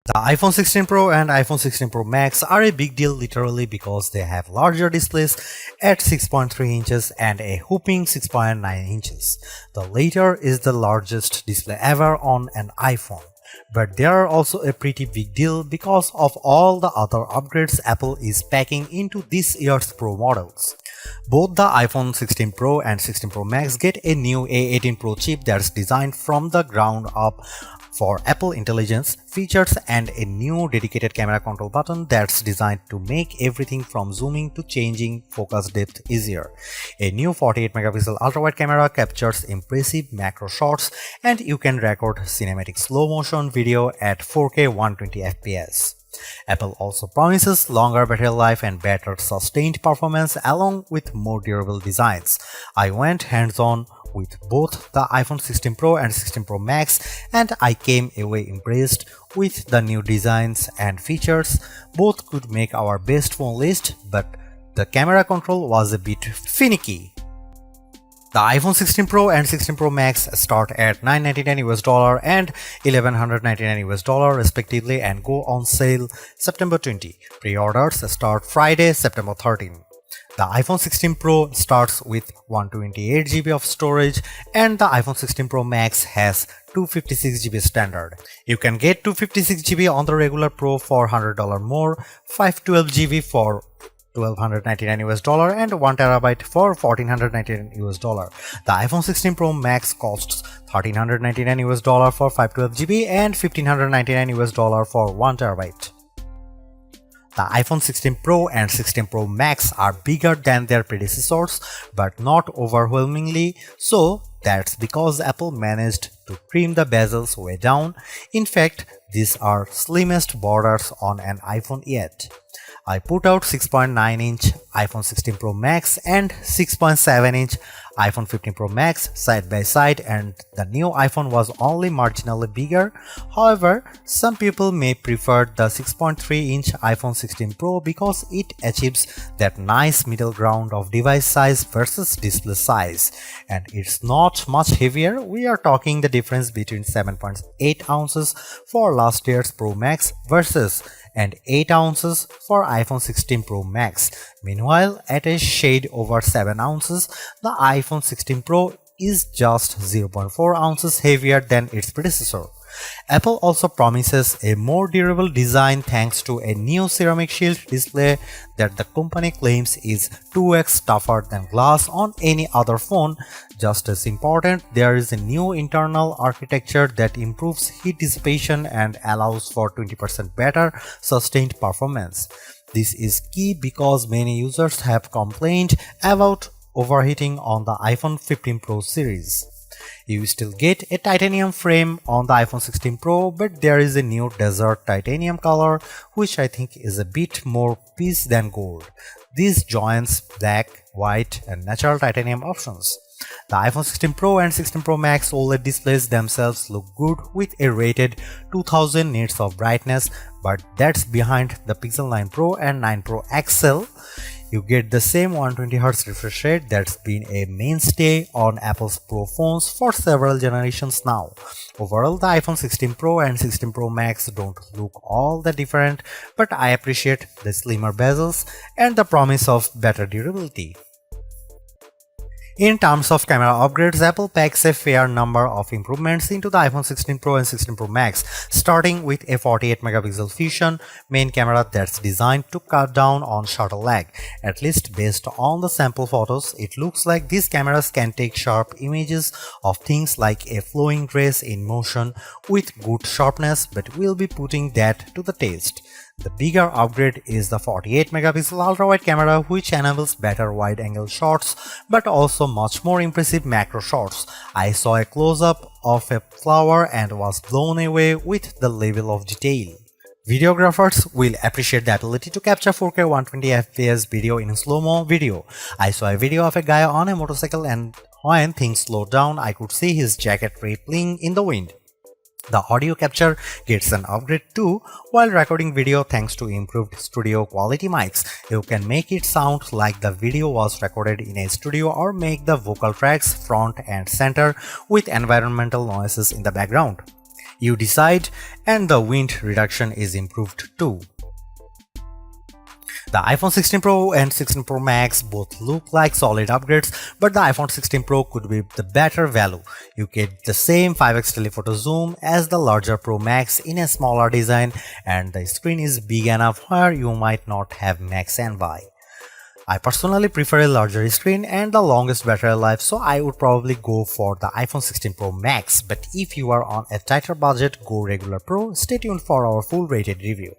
The iPhone 16 Pro and iPhone 16 Pro Max are a big deal literally because they have larger displays at 6.3 inches and a whopping 6.9 inches. The latter is the largest display ever on an iPhone. But they are also a pretty big deal because of all the other upgrades Apple is packing into this year's Pro models. Both the iPhone 16 Pro and 16 Pro Max get a new A18 Pro chip that's designed from the ground up for Apple Intelligence features and a new dedicated camera control button that's designed to make everything from zooming to changing focus depth easier. A new 48 megapixel ultra-wide camera captures impressive macro shots and you can record cinematic slow motion video at 4K 120 fps. Apple also promises longer battery life and better sustained performance along with more durable designs. I went hands-on with both the iPhone 16 Pro and 16 Pro Max and I came away impressed with the new designs and features. Both could make our best phone list, but the camera control was a bit finicky. The iPhone 16 Pro and 16 Pro Max start at $999 and $1,199 respectively and go on sale September 20. Pre-orders start Friday, September 13. The iPhone 16 Pro starts with 128GB of storage and the iPhone 16 Pro Max has 256GB standard. You can get 256GB on the regular Pro for $100 more, 512GB for $1,299 and 1TB for $1,499. The iPhone 16 Pro Max costs $1,399 for 512GB and $1,599 for 1TB. The iPhone 16 Pro and 16 Pro Max are bigger than their predecessors, but not overwhelmingly so. That's because Apple managed to trim the bezels way down. In fact, these are slimmest borders on an iPhone yet. I put out 6.9-inch iPhone 16 Pro Max and 6.7-inch iPhone 15 Pro Max side by side and the new iPhone was only marginally bigger. However, some people may prefer the 6.3-inch iPhone 16 Pro because it achieves that nice middle ground of device size versus display size. And it's not much heavier. We are talking the difference between 7.8 ounces for last year's Pro Max versus and 8 ounces for iPhone 16 Pro Max. Meanwhile, at a shade over 7 ounces, the iPhone 16 Pro is just 0.4 ounces heavier than its predecessor. Apple also promises a more durable design thanks to a new ceramic shield display that the company claims is 2x tougher than glass on any other phone. Just as important, there is a new internal architecture that improves heat dissipation and allows for 20% better sustained performance. This is key because many users have complained about overheating on the iPhone 15 Pro series. You still get a titanium frame on the iPhone 16 Pro, but there is a new desert titanium color which I think is a bit more peace than gold. This joins black, white and natural titanium options. The iPhone 16 Pro and 16 Pro Max OLED displays themselves look good with a rated 2000 nits of brightness, but that's behind the Pixel 9 Pro and 9 Pro XL. You get the same 120Hz refresh rate that's been a mainstay on Apple's Pro phones for several generations now. Overall, the iPhone 16 Pro and 16 Pro Max don't look all that different, but I appreciate the slimmer bezels and the promise of better durability. In terms of camera upgrades, Apple packs a fair number of improvements into the iPhone 16 Pro and 16 Pro Max, starting with a 48 megapixel Fusion main camera that's designed to cut down on shutter lag. At least based on the sample photos, it looks like these cameras can take sharp images of things like a flowing dress in motion with good sharpness, but we'll be putting that to the test. The bigger upgrade is the 48 megapixel ultra-wide camera which enables better wide-angle shots but also much more impressive macro shots. I saw a close-up of a flower and was blown away with the level of detail. Videographers will appreciate the ability to capture 4K 120 fps video in slow-mo video. I saw a video of a guy on a motorcycle and when things slowed down I could see his jacket rippling in the wind. The audio capture gets an upgrade too while recording video thanks to improved studio quality mics. You can make it sound like the video was recorded in a studio or make the vocal tracks front and center with environmental noises in the background. You decide, and the wind reduction is improved too. The iPhone 16 Pro and 16 Pro Max both look like solid upgrades, but the iPhone 16 Pro could be the better value. You get the same 5x telephoto zoom as the larger Pro Max in a smaller design, and the screen is big enough where you might not have Max envy. I personally prefer a larger screen and the longest battery life, so I would probably go for the iPhone 16 Pro Max, but if you are on a tighter budget, go regular Pro. Stay tuned for our full rated review.